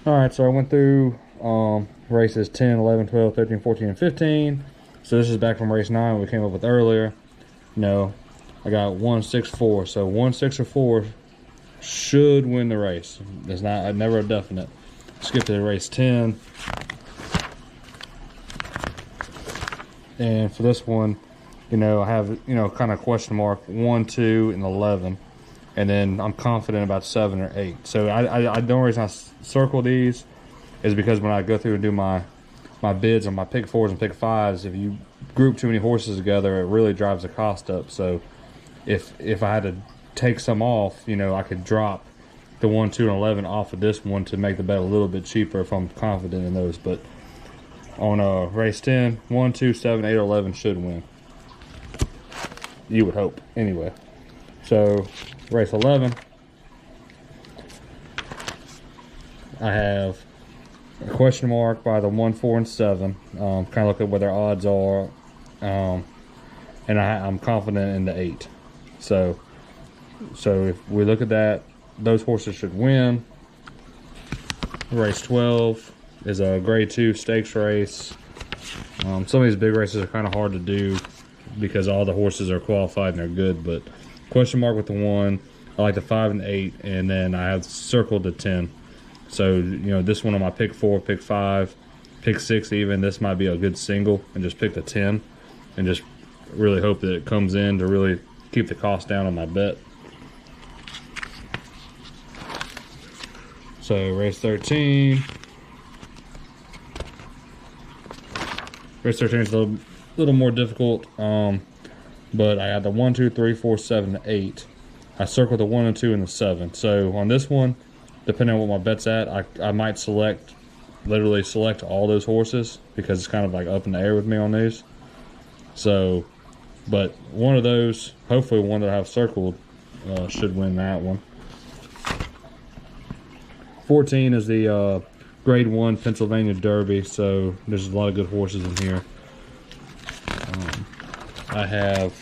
All right, so I went through races 10, 11, 12, 13, 14, and 15. So this is back from race 9 we came up with earlier. No, I got 1, 6, 4. So 1, 6, or 4 should win the race. It's not never a definite. Skip to race 10. And for this one, I have, kind of question mark 1, 2, and 11. And then I'm confident about 7 or 8. So the only reason I circle these is because when I go through and do my bids on my pick fours and pick fives, if you group too many horses together, it really drives the cost up. So if I had to take some off, I could drop the 1, 2, and 11 off of this one to make the bet a little bit cheaper if I'm confident in those. But on race 10, 1, 2, 7, 8, or 11 should win. You would hope, anyway. So race 11, I have a question mark by the 1, 4, and 7. Kind of look at what their odds are, and I'm confident in the 8. So if we look at that, those horses should win. Race 12 is a grade 2 stakes race. Some of these big races are kind of hard to do because all the horses are qualified and they're good, but question mark with the 1. I like the 5 and 8, and then I have circled the 10. So, this one on my pick 4, pick 5, pick 6 even, this might be a good single, and just pick the 10 and just really hope that it comes in to really keep the cost down on my bet. So race 13. Race 13 is a little more difficult, but I had the 1, 2, 3, 4, 7, 8. I circled the 1 and 2 and the 7. So on this one, depending on what my bet's at, I might literally select all those horses because it's kind of like up in the air with me on these. So, but one of those, hopefully one that I have circled, should win that one. 14 is the grade 1 Pennsylvania Derby, so there's a lot of good horses in here. I have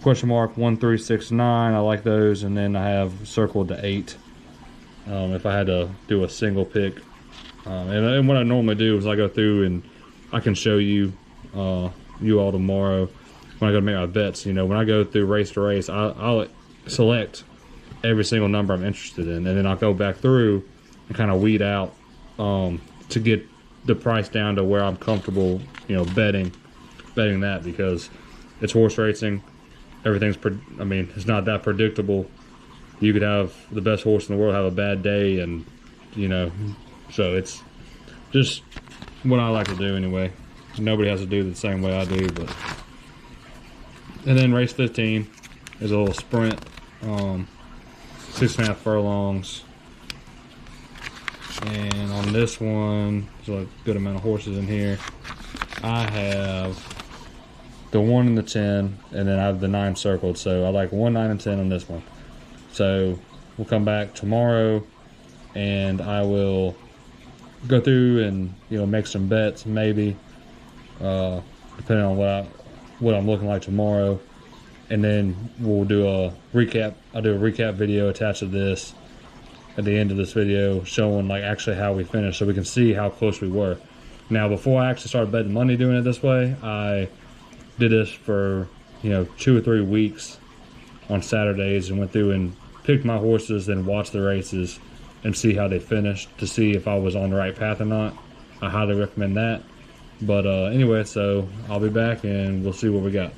question mark 1, 3, 6, 9. I like those, and then I have circled the 8. If I had to do a single pick, and what I normally do is I go through and I can show you all tomorrow when I go to make my bets. When I go through race to race, I'll select every single number I'm interested in, and then I'll go back through and kind of weed out to get the price down to where I'm comfortable, betting that, because it's horse racing. Everything's, it's not that predictable. You could have the best horse in the world have a bad day, and so it's just what I like to do anyway. Nobody has to do it the same way I do, but. And then race 15 is a little sprint, 6.5 furlongs. And on this one, there's a good amount of horses in here. I have the 1 and the 10, and then I have the 9 circled. So I like 1, 9, and 10 on this one. So we'll come back tomorrow, and I will go through and make some bets, maybe, depending on what I'm looking like tomorrow. And then we'll do a recap. I'll do a recap video attached to this at the end of this video, showing actually how we finished, so we can see how close we were. Now, before I actually started betting money doing it this way, I did this for 2 or 3 weeks on Saturdays, and went through and picked my horses, then watched the races and see how they finished to see if I was on the right path or not. I highly recommend that. But anyway, so I'll be back and we'll see what we got.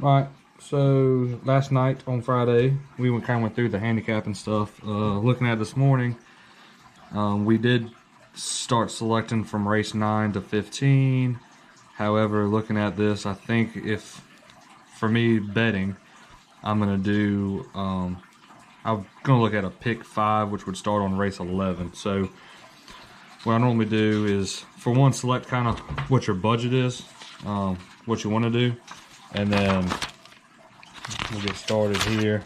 All right, so last night on Friday, we went through the handicapping stuff. Looking at this morning, we did start selecting from race 9 to 15. However, looking at this, I think for me betting, I'm gonna do. I'm gonna look at a pick 5, which would start on race 11. So what I normally do is, for one, select kind of what your budget is, what you want to do, and then we'll get started here.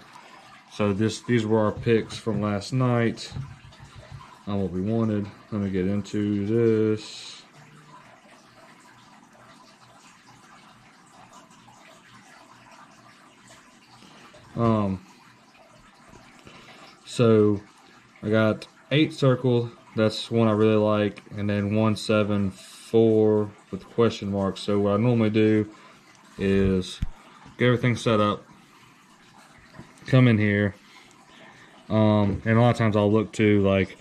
So these were our picks from last night on what we wanted. Let me get into this. So I got 8 circle, that's one I really like, and then 174 with question marks. So what I normally do is get everything set up, come in here, and a lot of times I'll look to like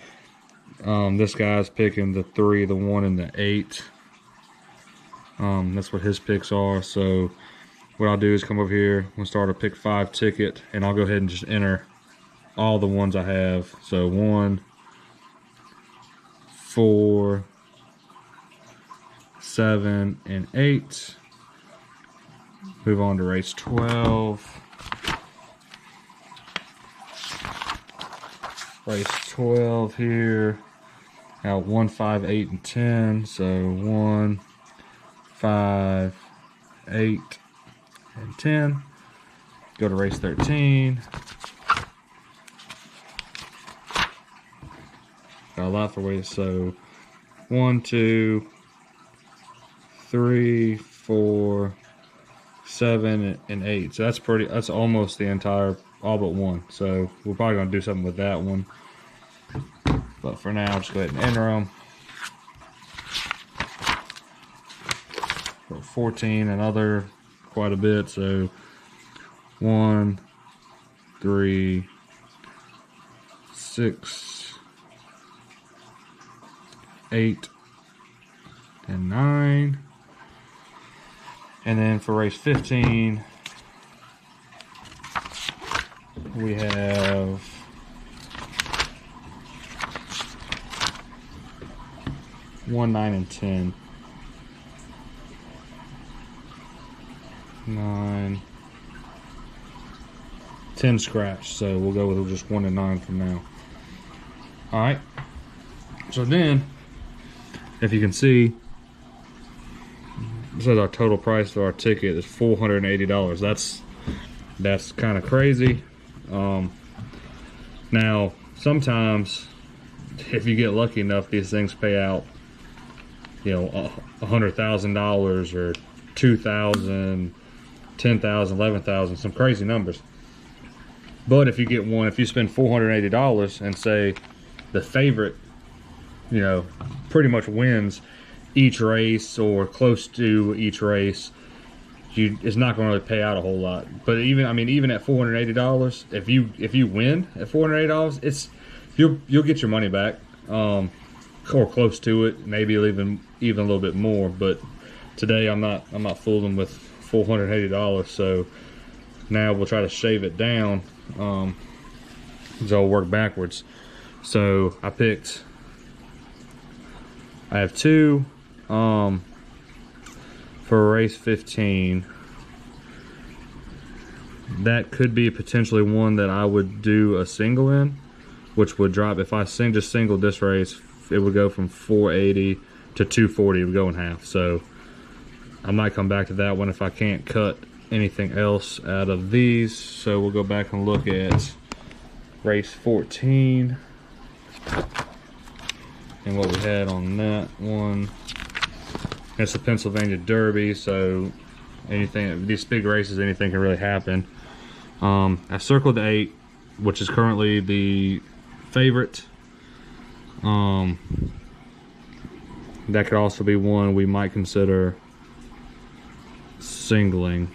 this guy's picking the 3, the 1, and the 8. That's what his picks are. So what I'll do is come over here and start a pick 5 ticket, and I'll go ahead and just enter all the ones I have. So 1, 4, 7, and 8. Move on to race 12. Race 12 here. Now 1, 5, 8, and 10. So 1, 5, 8, and 10. Go to race 13. Got a lot for ways. So 1, 2, 3, 4, 7, and 8. So that's almost the entire, all but 1. So we're probably gonna do something with that one. But for now, just go ahead and enter them. 14, another quite a bit. So 1, 3, 6, 8, and 9. And then for race 15, we have 1, 9, and 10. 9, 10 scratch, so we'll go with just 1 and 9 for now. Alright, so then, if you can see, this is our total price for our ticket is $480. That's kind of crazy. Now, sometimes, if you get lucky enough, these things pay out, you know, $100,000 or $2,000, $10,000, $11,000, some crazy numbers. But if you get one, if you spend $480 and say the favorite, you know, pretty much wins each race or close to each race, it's not going to really pay out a whole lot. But even at $480, if you win at $480, you'll get your money back, or close to it, maybe even a little bit more. But today I'm not fooling with $480, so now we'll try to shave it down. So I'll work backwards. So I have 2 for race 15. That could be potentially one that I would do a single in, which would drop, if I just singled this race, it would go from 480 to 240. It would go in half. So I might come back to that one if I can't cut anything else out of these. So we'll go back and look at race 14 and what we had on that one. It's the Pennsylvania Derby, so these big races, anything can really happen. I circled the 8, which is currently the favorite. That could also be one we might consider singling.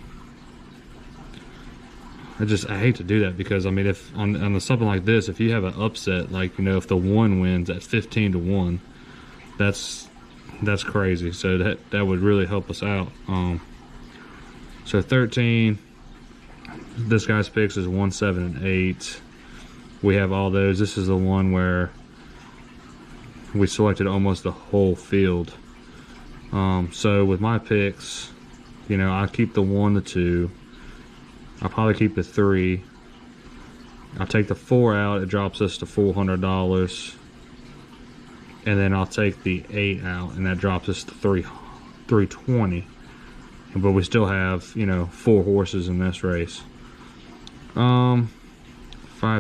I hate to do that, because I mean, if on something like this, if you have an upset, like, you know, if the 1 wins at 15 to 1, that's crazy. So that would really help us out. So 13, this guy's picks is 1, 7, and 8. We have all those. This is the one where we selected almost the whole field. So with my picks, you know, I keep the 1, the 2. I'll probably keep the 3. I'll take the 4 out. It drops us to $400. And then I'll take the 8 out, and that drops us to $320. But we still have, you know, 4 horses in this race. 5,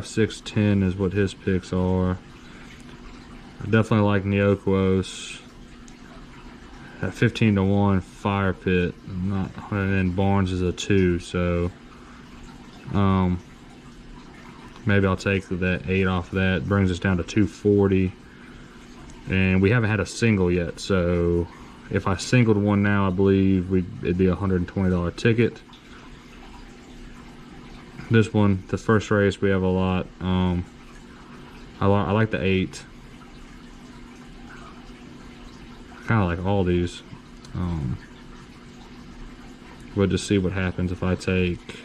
6, 10 is what his picks are. I definitely like Neoquos. At 15 to 1, Fire Pit. And then Barnes is a 2, so Maybe I'll take that 8 off of that. Brings us down to 240. And we haven't had a single yet, so if I singled one now, I believe it'd be a $120 ticket. This one, the first race, we have a lot. I like the 8. Kind of like all these. We'll just see what happens if I take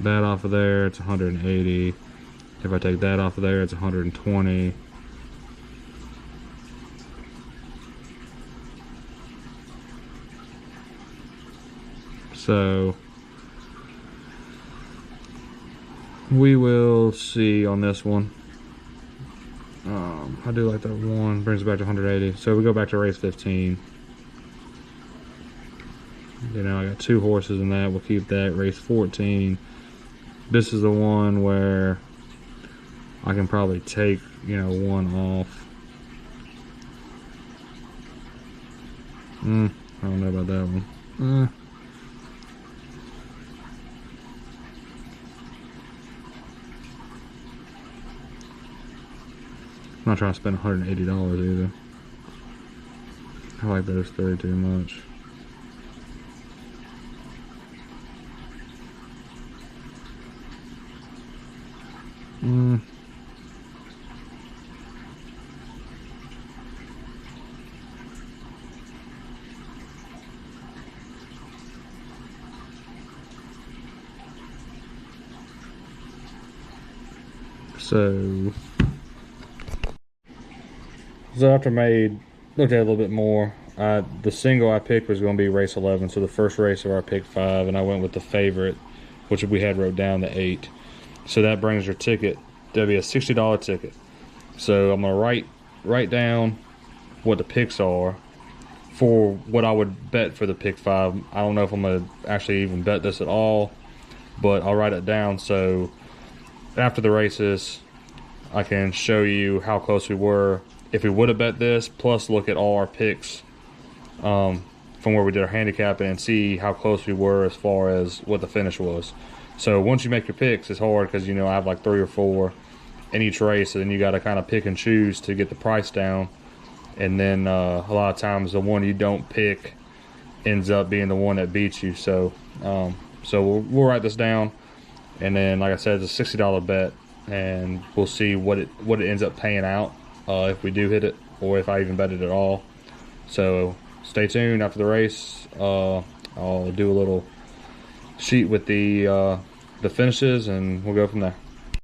that off of there. It's 180. If I take that off of there, it's 120. So we will see on this one. I do like that one. Brings it back to 180. So we go back to race 15. You know, I got 2 horses in that. We'll keep that. Race 14. This is the one where I can probably take, you know, one off. I don't know about that one. I'm not trying to spend $180 either. I like those 3 too much. So after looked at it a little bit more, the single I picked was going to be race 11, so the first race of our pick 5, and I went with the favorite, which we had wrote down, the 8. So that brings your ticket. That'll be a $60 ticket. So I'm gonna write down what the picks are for what I would bet for the pick 5. I don't know if I'm gonna actually even bet this at all, but I'll write it down so after the races I can show you how close we were if we would have bet this, plus look at all our picks from where we did our handicapping and see how close we were as far as what the finish was. So once you make your picks, it's hard because, you know, I have like 3 or 4 in each race, and then you got to kind of pick and choose to get the price down. And then a lot of times the one you don't pick ends up being the one that beats you. So we'll write this down, and then, like I said, it's a $60 bet, and we'll see what it ends up paying out if we do hit it, or if I even bet it at all. So stay tuned. After the race, I'll do a little sheet with the finishes, and we'll go from there.